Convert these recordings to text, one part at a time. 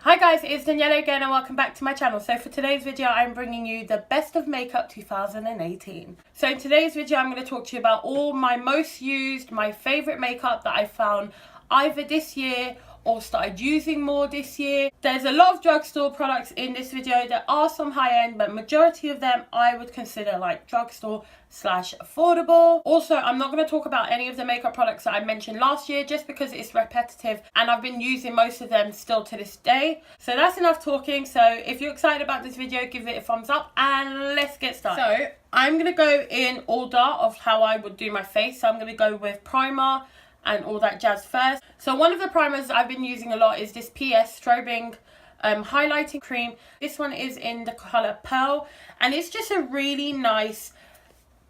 Hi guys, it's Daniela again and welcome back to my channel. So for today's video, I'm bringing you the best of makeup 2018. So in today's video, I'm going to talk to you about all my most used, my favourite makeup that I found either this year or started using more this year. There's a lot of drugstore products in this video. There are some high-end, but majority of them I would consider like drugstore slash affordable. Also, I'm not going to talk about any of the makeup products that I mentioned last year just because it's repetitive and I've been using most of them still to this day. So that's enough talking. So if you're excited about this video, give it a thumbs up and let's get started. So I'm going to go in order of how I would do my face. So I'm going to go with primer and all that jazz first. So one of the primers I've been using a lot is this PS Strobing highlighting cream. This one is in the colour Pearl and it's just a really nice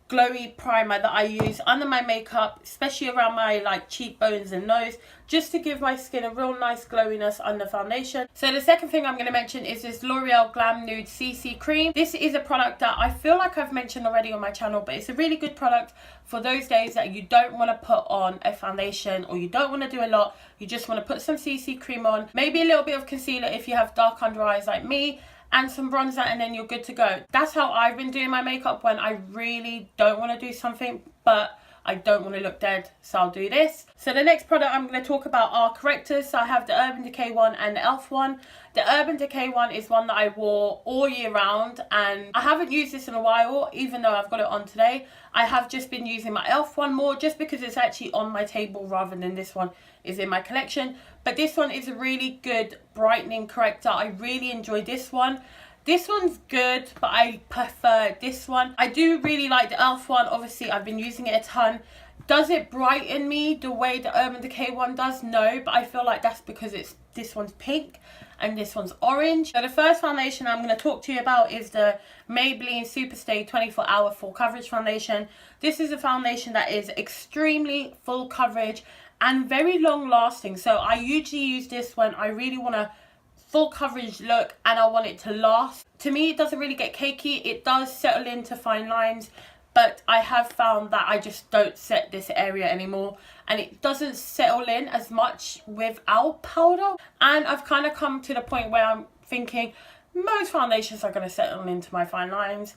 glowy primer that I use under my makeup, especially around my like cheekbones and nose, just to give my skin a real nice glowiness under foundation. So the second thing I'm going to mention is this L'Oreal Glam Nude CC cream. This is a product that I feel like I've mentioned already on my channel, but it's a really good product for those days that you don't want to put on a foundation or you don't want to do a lot, you just want to put some CC cream on, maybe a little bit of concealer if you have dark under eyes like me, and some bronzer, and then you're good to go. That's how I've been doing my makeup when I really don't want to do something but I don't want to look dead, so I'll do this. So the next product I'm going to talk about are correctors. So I have the Urban Decay one and the e.l.f. one. The Urban Decay one is one that I wore all year round and I haven't used this in a while, even though I've got it on today. I have just been using my e.l.f. one more just because it's actually on my table rather than this one is in my collection. But this one is a really good brightening corrector. I really enjoy this one. This one's good, but I prefer this one. I do really like the e.l.f. one. Obviously, I've been using it a ton. Does it brighten me the way the Urban Decay one does? No, but I feel like that's because this one's pink and this one's orange. So the first foundation I'm going to talk to you about is the Maybelline Superstay 24 Hour Full Coverage Foundation. This is a foundation that is extremely full coverage and very long lasting. So I usually use this when I really want a full coverage look and I want it to last. To me, it doesn't really get cakey. It does settle into fine lines, but I have found that I just don't set this area anymore and it doesn't settle in as much without powder. And I've kind of come to the point where I'm thinking most foundations are going to settle into my fine lines.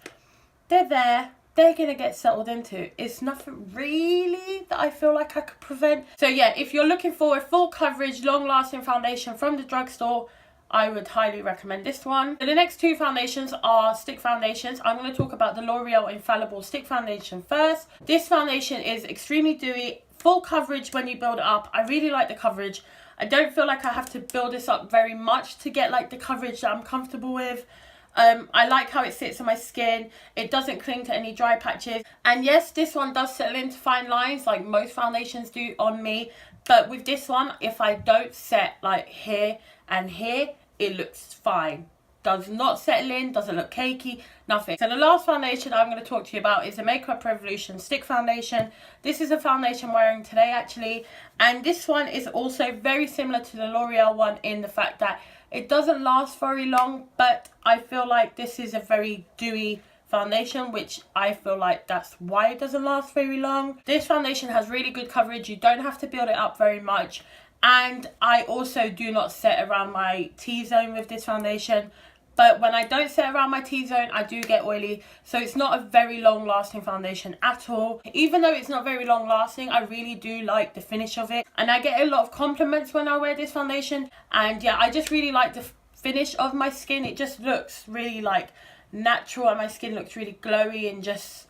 They're there. They're going to get settled into. It's nothing really that I feel like I could prevent. So yeah, if you're looking for a full coverage, long lasting foundation from the drugstore, I would highly recommend this one. So the next two foundations are stick foundations. I'm going to talk about the L'Oreal Infallible Stick Foundation first. This foundation is extremely dewy, full coverage when you build it up. I really like the coverage. I don't feel like I have to build this up very much to get like the coverage that I'm comfortable with. I like how it sits on my skin. It doesn't cling to any dry patches. And yes, this one does settle into fine lines like most foundations do on me. But with this one, if I don't set like here and here, it looks fine. Does not settle in, doesn't look cakey, nothing. So the last foundation I'm going to talk to you about is the Makeup Revolution Stick Foundation. This is a foundation I'm wearing today actually. And this one is also very similar to the L'Oreal one in the fact that it doesn't last very long, but I feel like this is a very dewy foundation, which I feel like that's why it doesn't last very long. This foundation has really good coverage. You don't have to build it up very much. And I also do not set around my T-zone with this foundation. But when I don't set around my T-zone, I do get oily. So it's not a very long lasting foundation at all. Even though it's not very long lasting, I really do like the finish of it. And I get a lot of compliments when I wear this foundation. And yeah, I just really like the finish of my skin. It just looks really like natural and my skin looks really glowy and just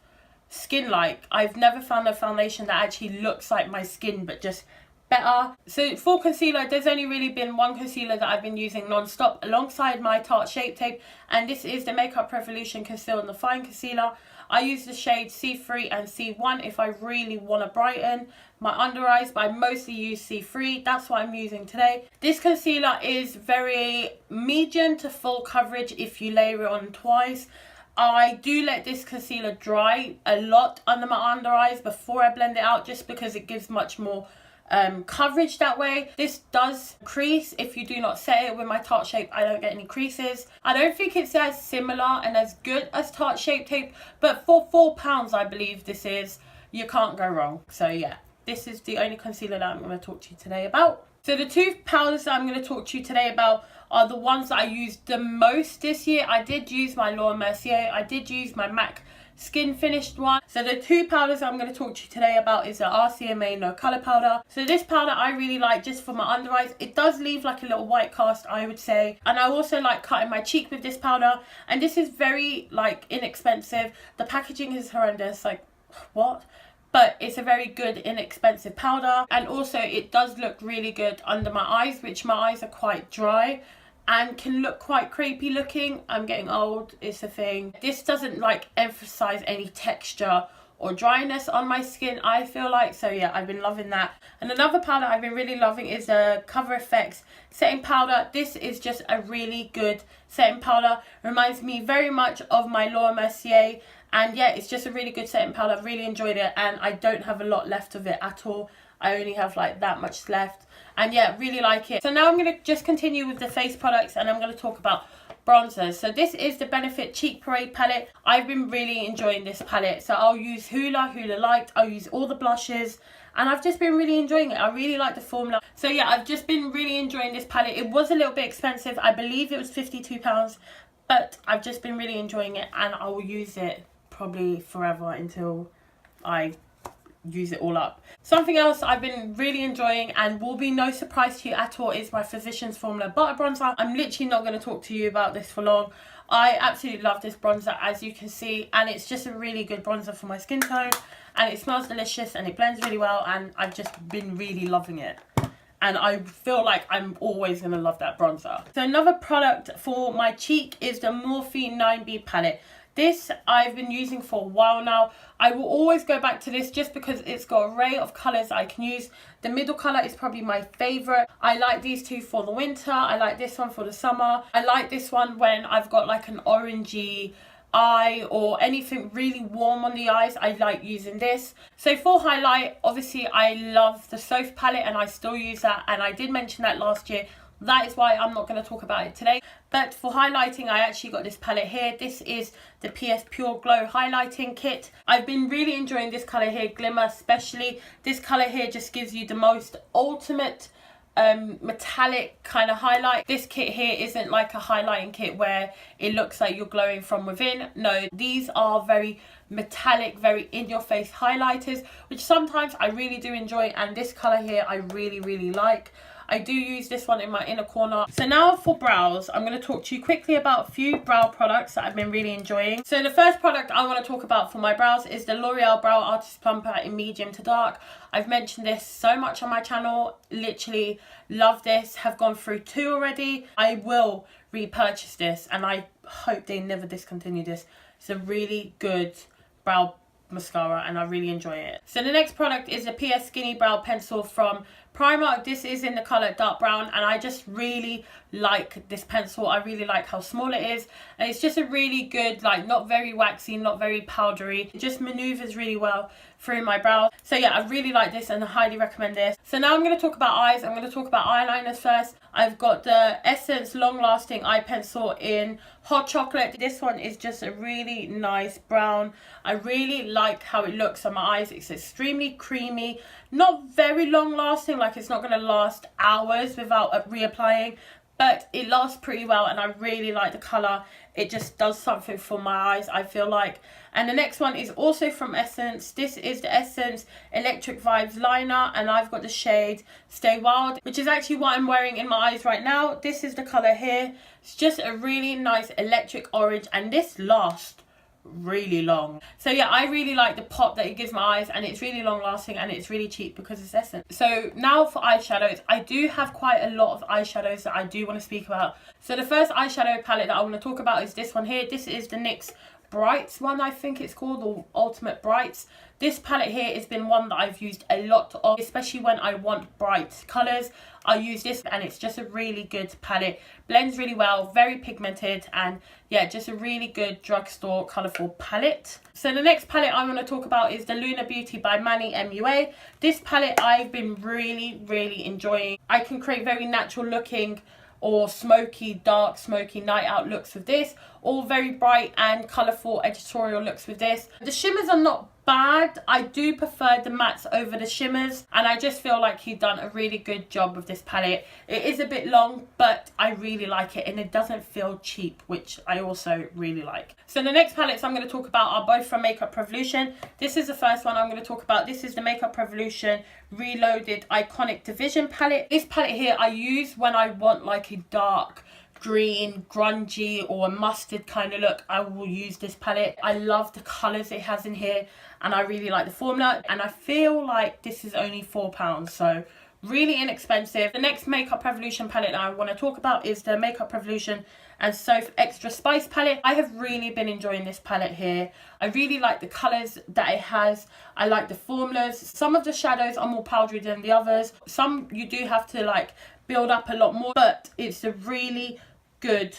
skin-like. I've never found a foundation that actually looks like my skin but just better. So for concealer, there's only really been one concealer that I've been using non-stop alongside my Tarte Shape Tape, and this is the Makeup Revolution Conceal and Define Concealer. I use the shades C3 and C1 if I really want to brighten my under eyes, but I mostly use C3. That's what I'm using today. This concealer is very medium to full coverage if you layer it on twice. I do let this concealer dry a lot under my under eyes before I blend it out just because it gives much more coverage that way. This does crease if you do not set it. With my Tarte Shape, I don't get any creases. I don't think it's as similar and as good as Tarte Shape Tape, but for £4 I believe this is, you can't go wrong. So yeah, this is the only concealer that I'm going to talk to you today about. So the two powders that I'm going to talk to you today about are the ones that I used the most this year. I did use my Laura Mercier, I did use my MAC Skin Finished one. So the two powders I'm going to talk to you today about is the RCMA No Colour Powder. So this powder I really like just for my under eyes. It does leave like a little white cast, I would say. And I also like cutting my cheek with this powder. And this is very like inexpensive. The packaging is horrendous, like what? But it's a very good inexpensive powder, and also it does look really good under my eyes, which my eyes are quite dry and can look quite crepey looking. I'm getting old, it's a thing. This doesn't like emphasize any texture or dryness on my skin, I feel like. So yeah, I've been loving that. And another powder I've been really loving is the Cover FX setting powder. This is just a really good setting powder. Reminds me very much of my Laura Mercier. And yeah, it's just a really good setting powder. I've really enjoyed it, and I don't have a lot left of it at all. I only have like that much left. And yeah, really like it. So now I'm going to just continue with the face products, and I'm going to talk about bronzers. So this is the Benefit Cheek Parade palette. I've been really enjoying this palette. So I'll use Hoola Light. I'll use all the blushes, and I've just been really enjoying it. I really like the formula. So yeah, I've just been really enjoying this palette. It was a little bit expensive. I believe it was £52, but I've just been really enjoying it, and I will use it probably forever until I use it all up. Something else I've been really enjoying and will be no surprise to you at all is my Physicians Formula Butter Bronzer. I'm literally not going to talk to you about this for long. I absolutely love this bronzer, as you can see, and it's just a really good bronzer for my skin tone, and it smells delicious and it blends really well, and I've just been really loving it. And I feel like I'm always going to love that bronzer. So another product for my cheek is the Morphe 9B palette. This I've been using for a while now. I will always go back to this just because it's got an array of colours I can use. The middle colour is probably my favourite. I like these two for the winter. I like this one for the summer. I like this one when I've got like an orangey eye or anything really warm on the eyes. I like using this. So for highlight, obviously I love the Soph palette, and I still use that, and I did mention that last year. That is why I'm not going to talk about it today. But for highlighting, I actually got this palette here. This is the PS Pure Glow highlighting kit. I've been really enjoying this colour here, Glimmer especially. This colour here just gives you the most ultimate metallic kind of highlight. This kit here isn't like a highlighting kit where it looks like you're glowing from within. No, these are very metallic, very in your face highlighters, which sometimes I really do enjoy, and this colour here I really like. I do use this one in my inner corner. So now for brows, I'm going to talk to you quickly about a few brow products that I've been really enjoying. So the first product I want to talk about for my brows is the L'Oreal Brow Artist Plumper in medium to dark. I've mentioned this so much on my channel. Literally love this. Have gone through 2 already. I will repurchase this, and I hope they never discontinue this. It's a really good brow mascara, and I really enjoy it. So the next product is the PS Skinny Brow Pencil from Primark. This is in the colour dark brown, and I just really like this pencil. I really like how small it is, and it's just a really good, like, not very waxy, not very powdery. It just manoeuvres really well through my brow. So yeah, I really like this and I highly recommend this. So now I'm going to talk about eyes. I'm going to talk about eyeliners first. I've got the Essence Long Lasting Eye Pencil in Hot Chocolate. This one is just a really nice brown. I really like how it looks on my eyes. It's extremely creamy, not very long lasting, like it's not going to last hours without reapplying, but it lasts pretty well, and I really like the colour. It just does something for my eyes, I feel like. And the next one is also from Essence. This is the Essence Electric Vibes Liner, and I've got the shade Stay Wild, which is actually what I'm wearing in my eyes right now. This is the colour here. It's just a really nice electric orange, and this lasts really long. So yeah, I really like the pop that it gives my eyes, and it's really long lasting, and it's really cheap because it's Essence. So now for eyeshadows, I do have quite a lot of eyeshadows that I do want to speak about. So the first eyeshadow palette that I want to talk about is this one here. This is the NYX Brights one, I think it's called, or Ultimate Brights. This palette here has been one that I've used a lot of, especially when I want bright colours. I use this, and it's just a really good palette. Blends really well, very pigmented, and yeah, just a really good drugstore colourful palette. So the next palette I want to talk about is the Lunar Beauty by Manny MUA. This palette I've been really enjoying. I can create very natural looking or smoky, dark, smoky night out looks with this, all very bright and colourful editorial looks with this. The shimmers are not bad. I do prefer the mattes over the shimmers, and I just feel like he's done a really good job with this palette. It is a bit long, but I really like it, and it doesn't feel cheap, which I also really like. So the next palettes I'm going to talk about are both from Makeup Revolution. This is the first one I'm going to talk about. This is the Makeup Revolution Reloaded Iconic Division palette. This palette here I use when I want like a dark green, grungy, or a mustard kind of look. I will use this palette. I love the colours it has in here, and I really like the formula, and I feel like this is only £4, so really inexpensive. The next Makeup Revolution palette I want to talk about is the Makeup Revolution and Soph Extra Spice palette. I have really been enjoying this palette here. I really like the colours that it has. I like the formulas. Some of the shadows are more powdery than the others. Some you do have to like build up a lot more, but it's a really good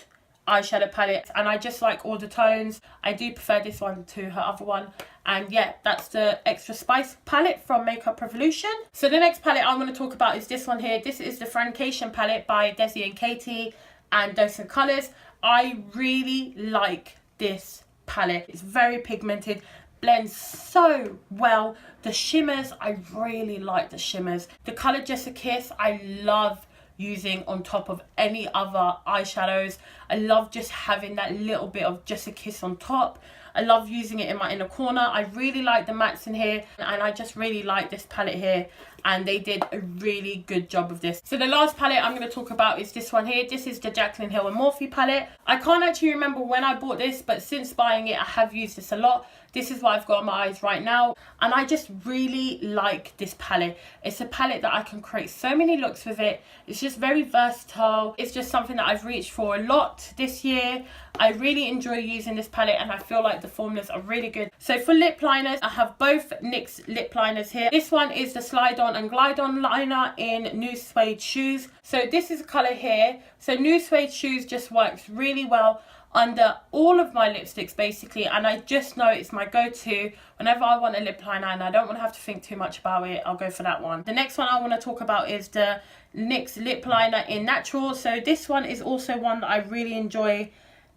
eyeshadow palette, and I just like all the tones. I do prefer this one to her other one, and yeah, that's the Extra Spice palette from Makeup Revolution. So the next palette I'm going to talk about is this one here. This is the Francation palette by Desi and Katie and Dose and Colours. I really like this palette. It's very pigmented, blends so well. The shimmers, I really like the shimmers. The colour Just a Kiss, I love using on top of any other eyeshadows. I love just having that little bit of Just a Kiss on top. I love using it in my inner corner. I really like the mattes in here, and I just really like this palette here, and they did a really good job of this. So the last palette I'm going to talk about is this one here. This is the Jaclyn Hill and Morphe palette. I can't actually remember when I bought this, but since buying it I have used this a lot. This is what I've got on my eyes right now, and I just really like this palette. It's a palette that I can create so many looks with it. It's just very versatile. It's just something that I've reached for a lot this year. I really enjoy using this palette, and I feel like the formulas are really good. So for lip liners, I have both NYX lip liners here. This one is the Slide On and Glide On liner in Nude Suede Shoes. So this is a colour here. So Nude Suede Shoes just works really well under all of my lipsticks basically, and I just know it's my go-to whenever I want a lip liner and I don't want to have to think too much about it. I'll go for that one. The next one I want to talk about is the NYX lip liner in Natural. So this one is also one that I really enjoy,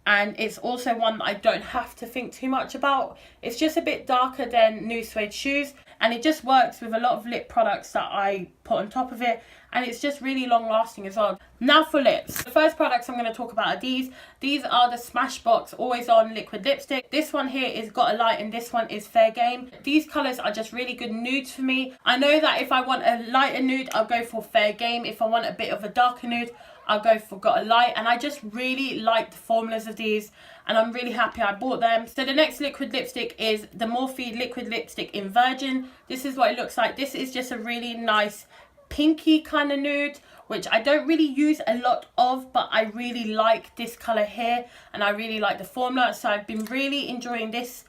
and it's also one that I don't have to think too much about. It's just a bit darker than Nude Suede Shoes, and it just works with a lot of lip products that I put on top of it, and it's just really long lasting as well. Now for lips. The first products I'm going to talk about are these. These are the Smashbox Always On Liquid Lipstick. This one here is Got a Light, and this one is Fair Game. These colours are just really good nudes for me. I know that if I want a lighter nude, I'll go for Fair Game. If I want a bit of a darker nude, I'll go for Got a Light, and I just really like the formulas of these, and I'm really happy I bought them. So the next liquid lipstick is the Morphe liquid lipstick in Virgin. This is what it looks like. This is just a really nice pinky kind of nude, which I don't really use a lot of, but I really like this colour here, and I really like the formula, so I've been really enjoying this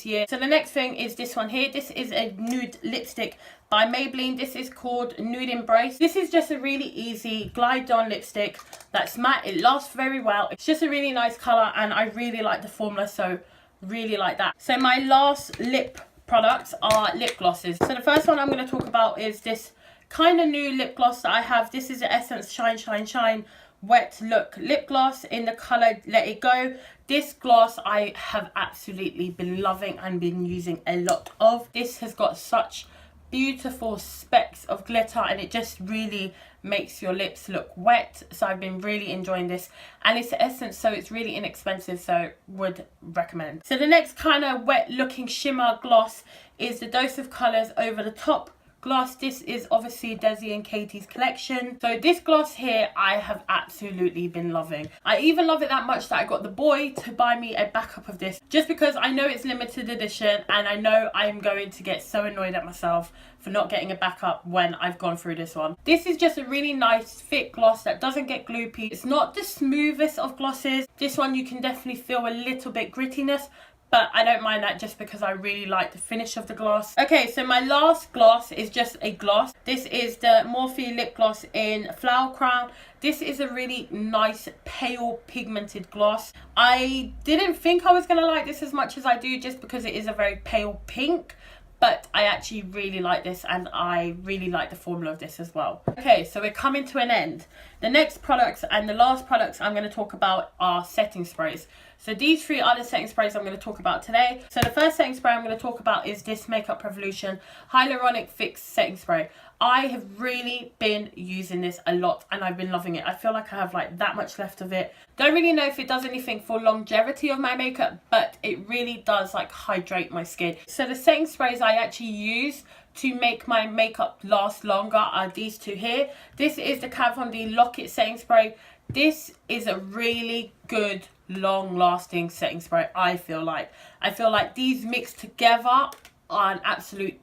year. So the next thing is this one here. This is a nude lipstick by Maybelline. This is called Nude Embrace. This is just a really easy glide on lipstick that's matte. It lasts very well. It's just a really nice colour, and I really like the formula, so really like that. So my last lip products are lip glosses. So the first one I'm going to talk about is this kind of new lip gloss that I have. This is the Essence Shine Shine Shine Wet Look lip gloss in the colour Let It Go. This gloss I have absolutely been loving and been using a lot of. This has got such beautiful specks of glitter, and it just really makes your lips look wet, so I've been really enjoying this, and it's Essence, so it's really inexpensive, so would recommend. So the next kind of wet looking shimmer gloss is the Dose of Colours Over the Top gloss. This is obviously Desi and Katie's collection. So this gloss here I have absolutely been loving. I even love it that much that I got the boy to buy me a backup of this, just because I know it's limited edition, and I know I'm going to get so annoyed at myself for not getting a backup when I've gone through this one. This is just a really nice thick gloss that doesn't get gloopy. It's not the smoothest of glosses. This one you can definitely feel a little bit grittiness, but I don't mind that just because I really like the finish of the gloss. Okay, so my last gloss is just a gloss. This is the Morphe lip gloss in Flower Crown. This is a really nice pale pigmented gloss. I didn't think I was going to like this as much as I do, just because it is a very pale pink, but I actually really like this, and I really like the formula of this as well. Okay, so we're coming to an end. The next products and the last products I'm going to talk about are setting sprays. So these three are the setting sprays I'm going to talk about today. So the first setting spray I'm going to talk about is this Makeup Revolution Hyaluronic Fix Setting Spray. I have really been using this a lot and I've been loving it. I feel like I have like that much left of it. Don't really know if it does anything for longevity of my makeup, but it really does like hydrate my skin. So the setting sprays I actually use to make my makeup last longer are these two here. This is the Kat Von D Lock It Setting Spray. This is a really good long lasting setting spray. I feel like these mixed together are an absolute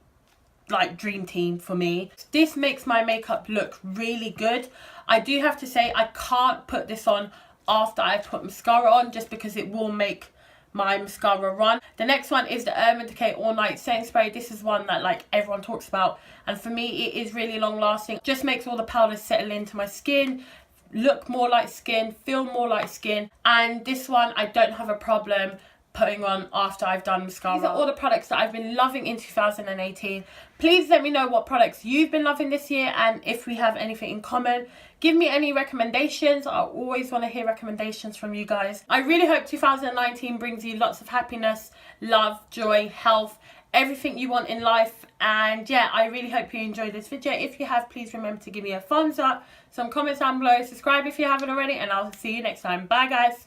like dream team for me. This makes my makeup look really good. I do have to say I can't put this on after I put mascara on, just because it will make my mascara run. The next one is the Urban Decay All Night Setting Spray. This is one that like everyone talks about, and for me it is really long lasting. Just makes all the powders settle into my skin, look more like skin, feel more like skin, and this one I don't have a problem putting on after I've done mascara. These are all the products that I've been loving in 2018. Please let me know what products you've been loving this year, and if we have anything in common. Give me any recommendations. I always want to hear recommendations from you guys. I really hope 2019 brings you lots of happiness, love, joy, health, everything you want in life. And yeah, I really hope you enjoyed this video. If you have, please remember to give me a thumbs up, some comments down below, subscribe if you haven't already, and I'll see you next time. Bye guys.